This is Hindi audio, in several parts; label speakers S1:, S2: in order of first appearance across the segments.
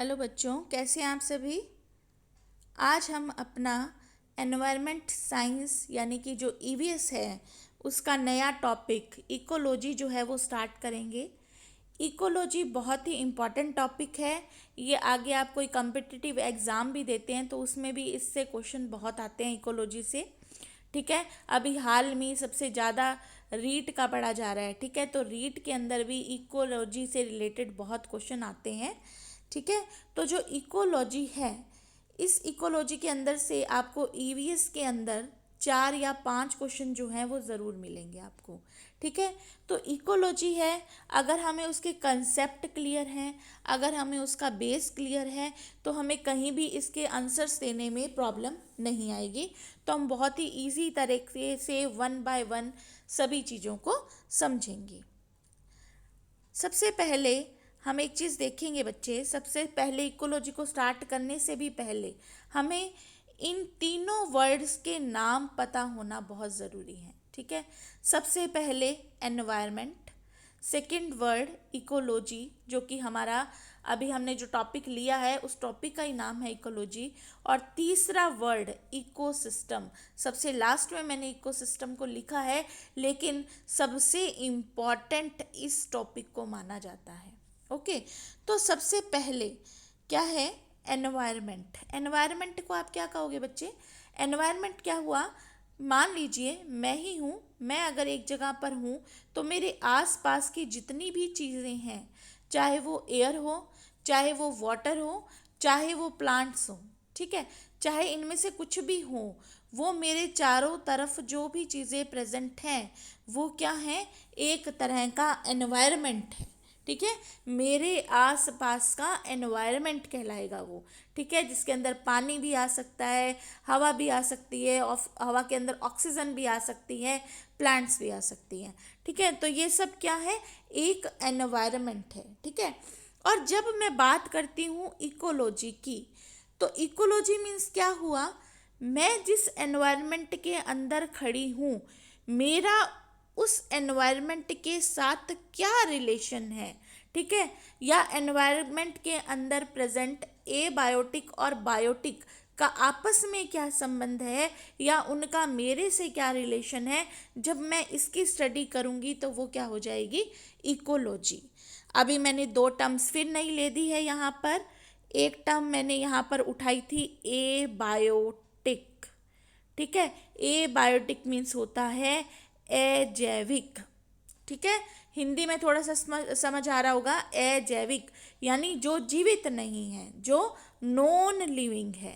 S1: हेलो बच्चों, कैसे हैं आप सभी। आज हम अपना एनवायरनमेंट साइंस यानी कि जो ईवीएस है उसका नया टॉपिक इकोलॉजी जो है वो स्टार्ट करेंगे। इकोलॉजी बहुत ही इम्पॉर्टेंट टॉपिक है। ये आगे आप कोई कम्पिटिटिव एग्ज़ाम भी देते हैं तो उसमें भी इससे क्वेश्चन बहुत आते हैं इकोलॉजी से। ठीक है, अभी हाल में सबसे ज़्यादा रीट का पढ़ा जा रहा है। ठीक है, तो रीट के अंदर भी इकोलॉजी से रिलेटेड बहुत क्वेश्चन आते हैं। ठीक है, तो जो इकोलॉजी है, इस इकोलॉजी के अंदर से आपको ईवीएस के अंदर 4 या 5 क्वेश्चन जो हैं वो ज़रूर मिलेंगे आपको। ठीक है, तो इकोलॉजी है, अगर हमें उसके कंसेप्ट क्लियर हैं, अगर हमें उसका बेस क्लियर है तो हमें कहीं भी इसके आंसर्स देने में प्रॉब्लम नहीं आएगी। तो हम बहुत ही इजी तरीके से वन बाय वन सभी चीज़ों को समझेंगे। सबसे पहले हम एक चीज़ देखेंगे बच्चे, सबसे पहले इकोलॉजी को स्टार्ट करने से भी पहले हमें इन तीनों वर्ड्स के नाम पता होना बहुत ज़रूरी है। ठीक है, सबसे पहले एनवायरनमेंट, सेकंड वर्ड इकोलॉजी जो कि हमारा अभी हमने जो टॉपिक लिया है उस टॉपिक का ही नाम है इकोलॉजी, और तीसरा वर्ड इकोसिस्टम। सबसे लास्ट में मैंने इकोसिस्टम को लिखा है, लेकिन सबसे इम्पॉर्टेंट इस टॉपिक को माना जाता है। ओके, तो सबसे पहले क्या है एनवायरनमेंट। एनवायरनमेंट को आप क्या कहोगे बच्चे। एनवायरनमेंट क्या हुआ, मान लीजिए मैं ही हूँ, मैं अगर एक जगह पर हूँ तो मेरे आसपास की जितनी भी चीज़ें हैं, चाहे वो एयर हो, चाहे वो वाटर हो, चाहे वो प्लांट्स हो, ठीक है, चाहे इनमें से कुछ भी हो, वो मेरे चारों तरफ जो भी चीज़ें प्रेजेंट हैं वो क्या है, एक तरह का एनवायरनमेंट है। ठीक है, मेरे आसपास का एनवायरनमेंट कहलाएगा वो। ठीक है, जिसके अंदर पानी भी आ सकता है, हवा भी आ सकती है, और हवा के अंदर ऑक्सीजन भी आ सकती है, प्लांट्स भी आ सकती हैं। ठीक है, तो ये सब क्या है, एक एनवायरनमेंट है। ठीक है, और जब मैं बात करती हूँ इकोलॉजी की, तो इकोलॉजी मीन्स क्या हुआ, मैं जिस एनवायरनमेंट के अंदर खड़ी हूँ, मेरा उस एनवायरनमेंट के साथ क्या रिलेशन है। ठीक है, या एनवायरनमेंट के अंदर प्रेजेंट एबायोटिक और बायोटिक का आपस में क्या संबंध है, या उनका मेरे से क्या रिलेशन है, जब मैं इसकी स्टडी करूँगी तो वो क्या हो जाएगी, इकोलॉजी। अभी मैंने 2 टर्म्स फिर नहीं ले दी है यहाँ पर। एक टर्म मैंने यहाँ पर उठाई थी एबायोटिक। ठीक है, एबायोटिक मीन्स होता है अजैविक। ठीक है, हिंदी में थोड़ा सा समझ आ रहा होगा, अजैविक यानी जो जीवित नहीं है, जो नॉन लिविंग है।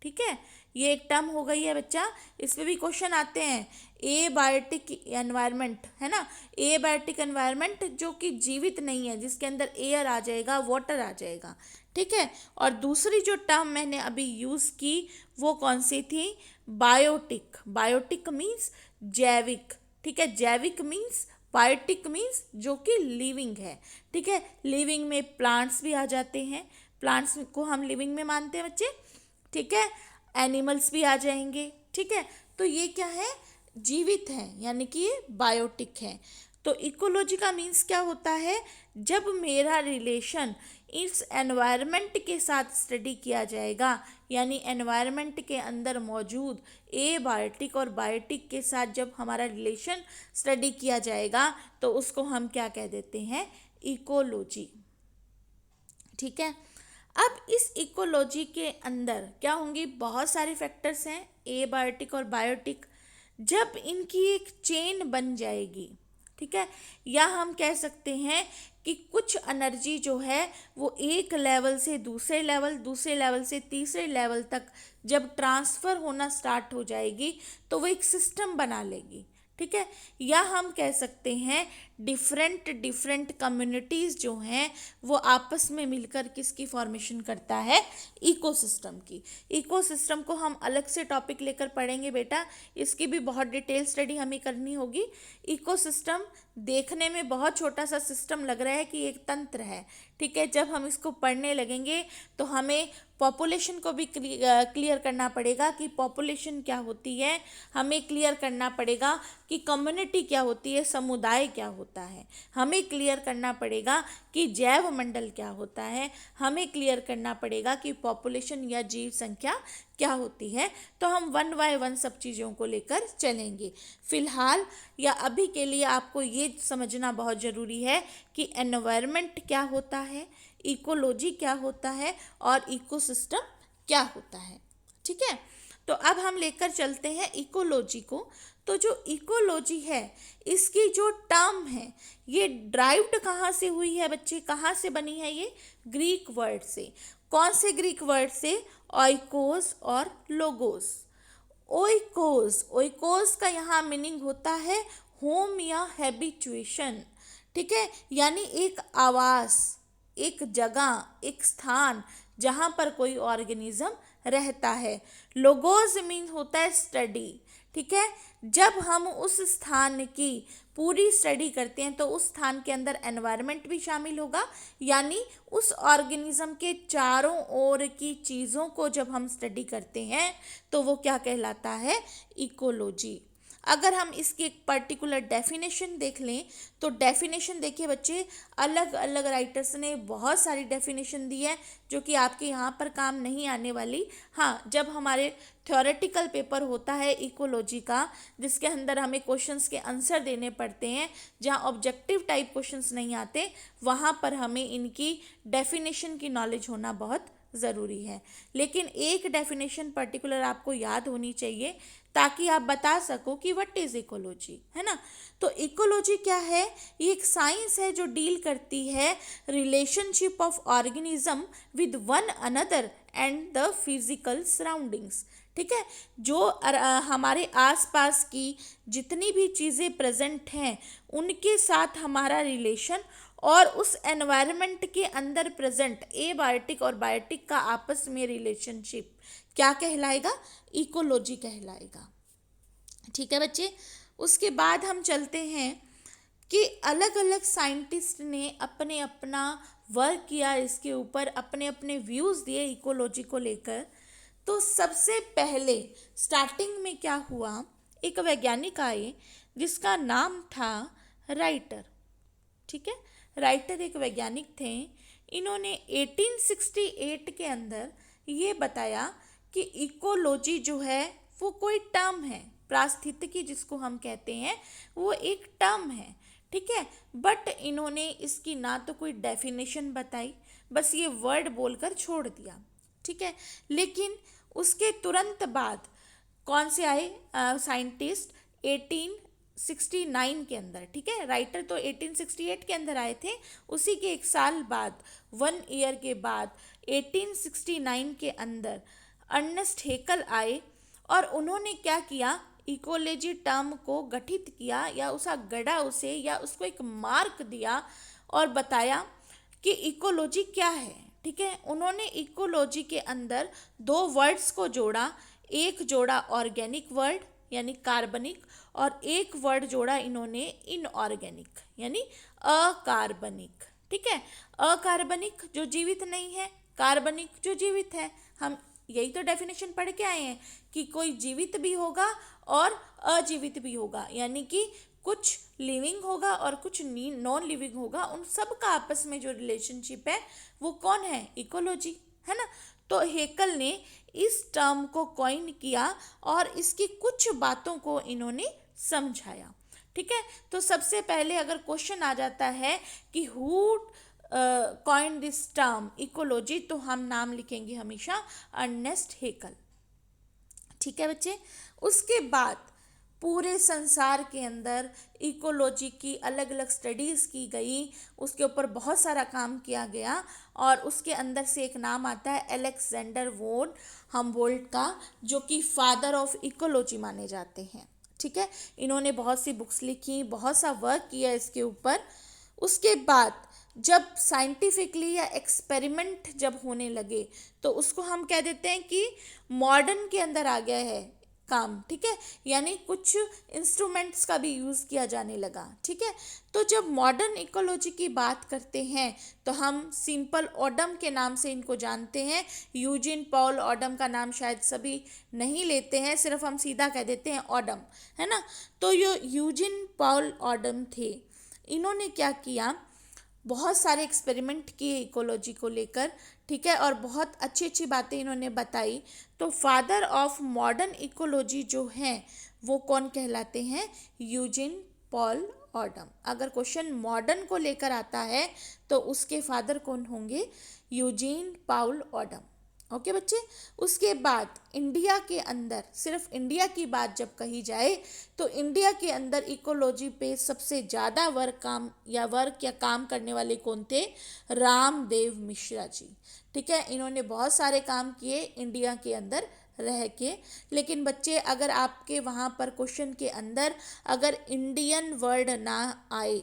S1: ठीक है, ये एक टर्म हो गई है बच्चा, इस पे भी क्वेश्चन आते हैं। एबायोटिक एनवायरनमेंट है ना, एबायोटिक एनवायरनमेंट जो कि जीवित नहीं है, जिसके अंदर एयर आ जाएगा, वाटर आ जाएगा। ठीक है, और दूसरी जो टर्म मैंने अभी यूज़ की वो कौन सी थी, बायोटिक। बायोटिक मीन्स जैविक। ठीक है, जैविक मीन्स, बायोटिक मीन्स जो कि लिविंग है। ठीक है, लिविंग में प्लांट्स भी आ जाते हैं, प्लांट्स को हम लिविंग में मानते हैं बच्चे। ठीक है, एनिमल्स भी आ जाएंगे। ठीक है, तो ये क्या है, जीवित है, यानी कि ये बायोटिक है। तो इकोलॉजी का मीन्स क्या होता है, जब मेरा रिलेशन इस एनवायरनमेंट के साथ स्टडी किया जाएगा, यानी एनवायरनमेंट के अंदर मौजूद एबायोटिक और बायोटिक के साथ जब हमारा रिलेशन स्टडी किया जाएगा तो उसको हम क्या कह देते हैं, इकोलॉजी। ठीक है, अब इस इकोलॉजी के अंदर क्या होंगी, बहुत सारे फैक्टर्स हैं एबायोटिक और बायोटिक। जब इनकी एक चेन बन जाएगी, ठीक है, या हम कह सकते हैं कि कुछ एनर्जी जो है वो एक लेवल से दूसरे लेवल, दूसरे लेवल से तीसरे लेवल तक जब ट्रांसफ़र होना स्टार्ट हो जाएगी तो वो एक सिस्टम बना लेगी। ठीक है, या हम कह सकते हैं डिफरेंट कम्युनिटीज़ जो हैं वो आपस में मिलकर किसकी फॉर्मेशन करता है, इकोसिस्टम की। इकोसिस्टम को हम अलग से टॉपिक लेकर पढ़ेंगे बेटा, इसकी भी बहुत डिटेल स्टडी हमें करनी होगी। इकोसिस्टम देखने में बहुत छोटा सा सिस्टम लग रहा है कि एक तंत्र है। ठीक है, जब हम इसको पढ़ने लगेंगे तो हमें पॉपुलेशन को भी क्लियर करना पड़ेगा कि पॉपुलेशन क्या होती है, हमें क्लियर करना पड़ेगा कि कम्युनिटी क्या होती है, समुदाय क्या होता है। होता है, हमें क्लियर करना पड़ेगा कि जैव मंडल क्या होता है, हमें क्लियर करना पड़ेगा कि पॉपुलेशन या जीव संख्या क्या होती है। तो हम वन बाय वन सब चीज़ों को लेकर चलेंगे। फिलहाल या अभी के लिए आपको ये समझना बहुत ज़रूरी है कि एनवायरनमेंट क्या होता है, इकोलॉजी क्या होता है और इकोसिस्टम क्या होता है। ठीक है, तो अब हम लेकर चलते हैं इकोलॉजी को। तो जो इकोलॉजी है, इसकी जो टर्म है, ये ड्राइव्ड कहाँ से हुई है बच्चे, कहाँ से बनी है ये? ग्रीक वर्ड से। कौन से ग्रीक वर्ड से? ओइकोस और लोगोस। ओइकोस, ओइकोस का यहाँ मीनिंग होता है होम या हैबिचुएशन। ठीक है, यानी एक आवास, एक जगह, एक स्थान जहाँ पर कोई ऑर्गेनिज्म रहता है। लोगोस मीन होता है स्टडी। ठीक है, जब हम उस स्थान की पूरी स्टडी करते हैं तो उस स्थान के अंदर एनवायरनमेंट भी शामिल होगा, यानी उस ऑर्गेनिज्म के चारों ओर की चीज़ों को जब हम स्टडी करते हैं तो वो क्या कहलाता है? इकोलॉजी। अगर हम इसकी एक पर्टिकुलर डेफिनेशन देख लें तो डेफिनेशन देखिए बच्चे, अलग अलग राइटर्स ने बहुत सारी डेफिनेशन दी है जो कि आपके यहाँ पर काम नहीं आने वाली। हाँ, जब हमारे थ्योरेटिकल पेपर होता है इकोलॉजी का, जिसके अंदर हमें क्वेश्चंस के आंसर देने पड़ते हैं, जहाँ ऑब्जेक्टिव टाइप क्वेश्चंस नहीं आते, वहाँ पर हमें इनकी डेफिनेशन की नॉलेज होना बहुत ज़रूरी है। लेकिन एक डेफिनेशन पर्टिकुलर आपको याद होनी चाहिए ताकि आप बता सको कि व्हाट इज़ इकोलॉजी, है ना। तो इकोलॉजी क्या है? ये एक साइंस है जो डील करती है relationship of organism with one another and the physical surroundings. ठीक है, जो हमारे आसपास की जितनी भी चीज़ें प्रेजेंट हैं उनके साथ हमारा रिलेशन और उस एनवायरनमेंट के अंदर प्रेजेंट एबायोटिक और बायोटिक का आपस में रिलेशनशिप क्या कहलाएगा? इकोलॉजी कहलाएगा। ठीक है बच्चे, उसके बाद हम चलते हैं कि अलग अलग साइंटिस्ट ने अपने अपना वर्क किया इसके ऊपर, अपने अपने व्यूज़ दिए इकोलॉजी को लेकर। तो सबसे पहले स्टार्टिंग में क्या हुआ, एक वैज्ञानिक आए जिसका नाम था राइटर। ठीक है, राइटर एक वैज्ञानिक थे। इन्होंने 1868 के अंदर ये बताया कि इकोलॉजी जो है वो कोई टर्म है, पारिस्थितिकी जिसको हम कहते हैं वो एक टर्म है। ठीक है, बट इन्होंने इसकी ना तो कोई डेफिनेशन बताई, बस ये वर्ड बोलकर छोड़ दिया। ठीक है, लेकिन उसके तुरंत बाद कौन से आए साइंटिस्ट? 1869 के अंदर। ठीक है, राइटर तो 1868 के अंदर आए थे, उसी के एक साल बाद, 1 ईयर के बाद 1869 के अंदर अर्नेस्ट हेकल आए और उन्होंने क्या किया? इकोलॉजी टर्म को गठित किया या उसा गढ़ा उसे, या उसको एक मार्क दिया और बताया कि इकोलॉजी क्या है। ठीक है, उन्होंने इकोलॉजी के अंदर दो वर्ड्स को जोड़ा, एक जोड़ा ऑर्गेनिक वर्ड यानी कार्बनिक, और एक वर्ड जोड़ा इन्होंने इनऑर्गेनिक यानी अकार्बनिक। ठीक है, अकार्बनिक जो जीवित नहीं है, कार्बनिक जो जीवित है। हम यही तो डेफिनेशन पढ़ के आए हैं कि कोई जीवित भी होगा और अजीवित भी होगा, यानी कि कुछ लिविंग होगा और कुछ नॉन लिविंग होगा। उन सब का आपस में जो रिलेशनशिप है वो कौन है? इकोलॉजी, है ना। तो हेकल ने इस टर्म को कॉइन किया और इसकी कुछ बातों को इन्होंने समझाया। ठीक है, तो सबसे पहले अगर क्वेश्चन आ जाता है कि who coin this term ecology, तो हम नाम लिखेंगे हमेशा अर्नेस्ट हेकल। ठीक है बच्चे, उसके बाद पूरे संसार के अंदर इकोलॉजी की अलग अलग स्टडीज़ की गई, उसके ऊपर बहुत सारा काम किया गया और उसके अंदर से एक नाम आता है अलेक्जेंडर वोन हम्बोल्ट का, जो कि फादर ऑफ इकोलॉजी माने जाते हैं। ठीक है, इन्होंने बहुत सी बुक्स लिखी, बहुत सा वर्क किया इसके ऊपर। उसके बाद जब साइंटिफिकली या एक्सपेरिमेंट जब होने लगे तो उसको हम कह देते हैं कि मॉडर्न के अंदर आ गया है काम। ठीक है, यानी कुछ इंस्ट्रूमेंट्स का भी यूज़ किया जाने लगा। ठीक है, तो जब मॉडर्न इकोलॉजी की बात करते हैं तो हम सिंपल ऑडम के नाम से इनको जानते हैं। यूजिन पॉल ऑडम का नाम शायद सभी नहीं लेते हैं, सिर्फ हम सीधा कह देते हैं ऑडम, है ना। तो ये यूजिन पॉल ऑडम थे, इन्होंने क्या किया, बहुत सारे एक्सपेरिमेंट किए इकोलॉजी को लेकर, ठीक है, और बहुत अच्छी अच्छी बातें इन्होंने बताई। तो फादर ऑफ मॉडर्न इकोलॉजी जो हैं वो कौन कहलाते हैं, यूजीन पॉल ऑडम। अगर क्वेश्चन मॉडर्न को लेकर आता है तो उसके फादर कौन होंगे, यूजीन पाउल ऑडम। ओके बच्चे, उसके बाद इंडिया के अंदर, सिर्फ इंडिया की बात जब कही जाए तो इंडिया के अंदर इकोलॉजी पे सबसे ज़्यादा वर्क या काम करने वाले कौन थे, रामदेव मिश्रा जी। ठीक है, इन्होंने बहुत सारे काम किए इंडिया के अंदर रह के। लेकिन बच्चे अगर आपके वहाँ पर क्वेश्चन के अंदर अगर इंडियन वर्ड ना आए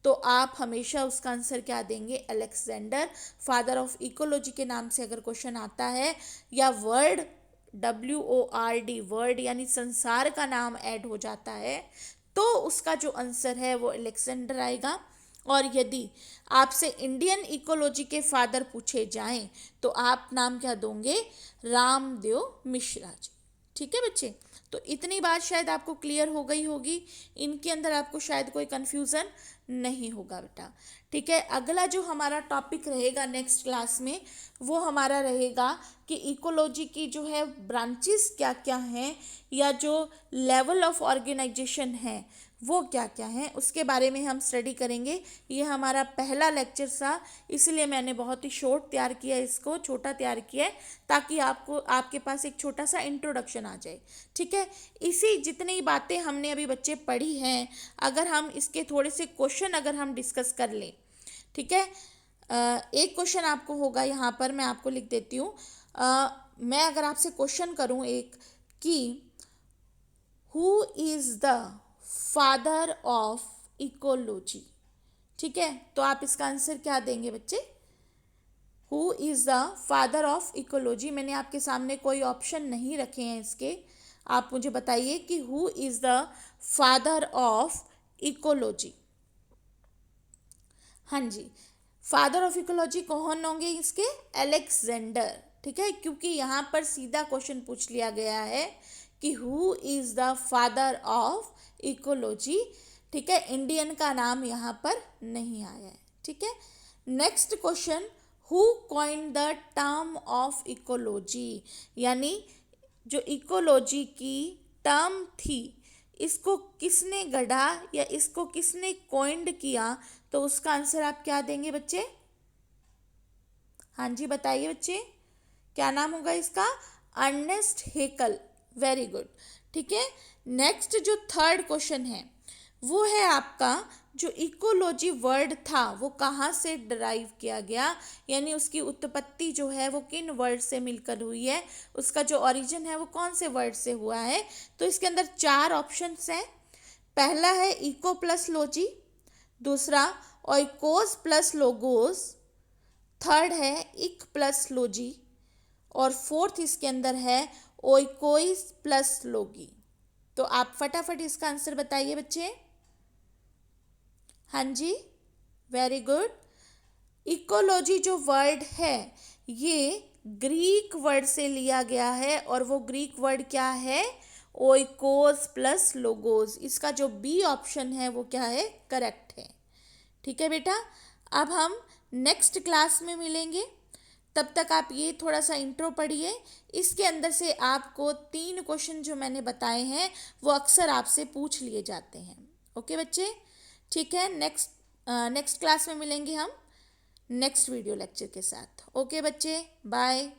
S1: तो आप हमेशा उसका आंसर क्या देंगे, अलेक्जेंडर, फादर ऑफ इकोलॉजी के नाम से अगर क्वेश्चन आता है, या वर्ड WORD वर्ड यानी संसार का नाम ऐड हो जाता है, तो उसका जो आंसर है वो अलेक्जेंडर आएगा। और यदि आपसे इंडियन इकोलॉजी के फादर पूछे जाएं तो आप नाम क्या दोगे, रामदेव मिश्रा जी। ठीक है बच्चे, तो इतनी बात शायद आपको क्लियर हो गई होगी, इनके अंदर आपको शायद कोई कंफ्यूजन नहीं होगा बेटा। ठीक है, अगला जो हमारा टॉपिक रहेगा नेक्स्ट क्लास में वो हमारा रहेगा कि इकोलॉजी की जो है ब्रांचेस क्या क्या हैं, या जो लेवल ऑफ ऑर्गेनाइजेशन है वो क्या क्या है, उसके बारे में हम स्टडी करेंगे। ये हमारा पहला लेक्चर था, इसलिए मैंने बहुत ही शॉर्ट तैयार किया, इसको छोटा तैयार किया है ताकि आपके पास एक छोटा सा इंट्रोडक्शन आ जाए। ठीक है, इसी जितनी बातें हमने अभी बच्चे पढ़ी हैं, अगर हम इसके थोड़े से क्वेश्चन अगर हम डिस्कस कर लें, ठीक है, एक क्वेश्चन आपको होगा यहाँ पर, मैं आपको लिख देती हूँ। मैं अगर आपसे क्वेश्चन करूँ एक कि who is the father of ecology, ठीक है, तो आप इसका आंसर क्या देंगे बच्चे, who is the father of ecology. मैंने आपके सामने कोई ऑप्शन नहीं रखे हैं इसके, आप मुझे बताइए कि who is the father of ecology. हाँ जी, फादर ऑफ इकोलॉजी कौन होंगे इसके, अलेक्जेंडर। ठीक है, क्योंकि यहाँ पर सीधा क्वेश्चन पूछ लिया गया है कि who is the father of ecology. ठीक है, इंडियन का नाम यहाँ पर नहीं आया है। ठीक है, next question, who coined the term of ecology, यानी जो इकोलॉजी की टर्म थी इसको किसने गढ़ा या इसको किसने कॉइन्ड किया, तो उसका आंसर आप क्या देंगे बच्चे, हाँ जी बताइए बच्चे, क्या नाम होगा इसका, अर्नेस्ट हेकल। Very good. ठीक है, नेक्स्ट जो थर्ड क्वेश्चन है वो है आपका, जो इकोलॉजी वर्ड था वो कहाँ से डराइव किया गया, यानी उसकी उत्पत्ति जो है वो किन वर्ड से मिलकर हुई है, उसका जो ओरिजिन है वो कौन से वर्ड से हुआ है। तो इसके अंदर 4 ऑप्शंस हैं। पहला है इको प्लस लॉजी, दूसरा ओइकोस प्लस लोगोस, थर्ड है इक प्लस लॉजी, और फोर्थ इसके अंदर है ओइकोइस प्लस लोगी। तो आप फटाफट इसका आंसर बताइए बच्चे। हाँ जी, वेरी गुड। इकोलॉजी जो वर्ड है ये ग्रीक वर्ड से लिया गया है, और वो ग्रीक वर्ड क्या है, ओइकोस प्लस लोगोस। इसका जो बी ऑप्शन है वो क्या है, करेक्ट है। ठीक है बेटा, अब हम नेक्स्ट क्लास में मिलेंगे, तब तक आप ये थोड़ा सा इंट्रो पढ़िए। इसके अंदर से आपको 3 क्वेश्चन जो मैंने बताए हैं वो अक्सर आपसे पूछ लिए जाते हैं। ओके बच्चे, ठीक है, नेक्स्ट क्लास में मिलेंगे हम नेक्स्ट वीडियो लेक्चर के साथ। ओके बच्चे, बाय।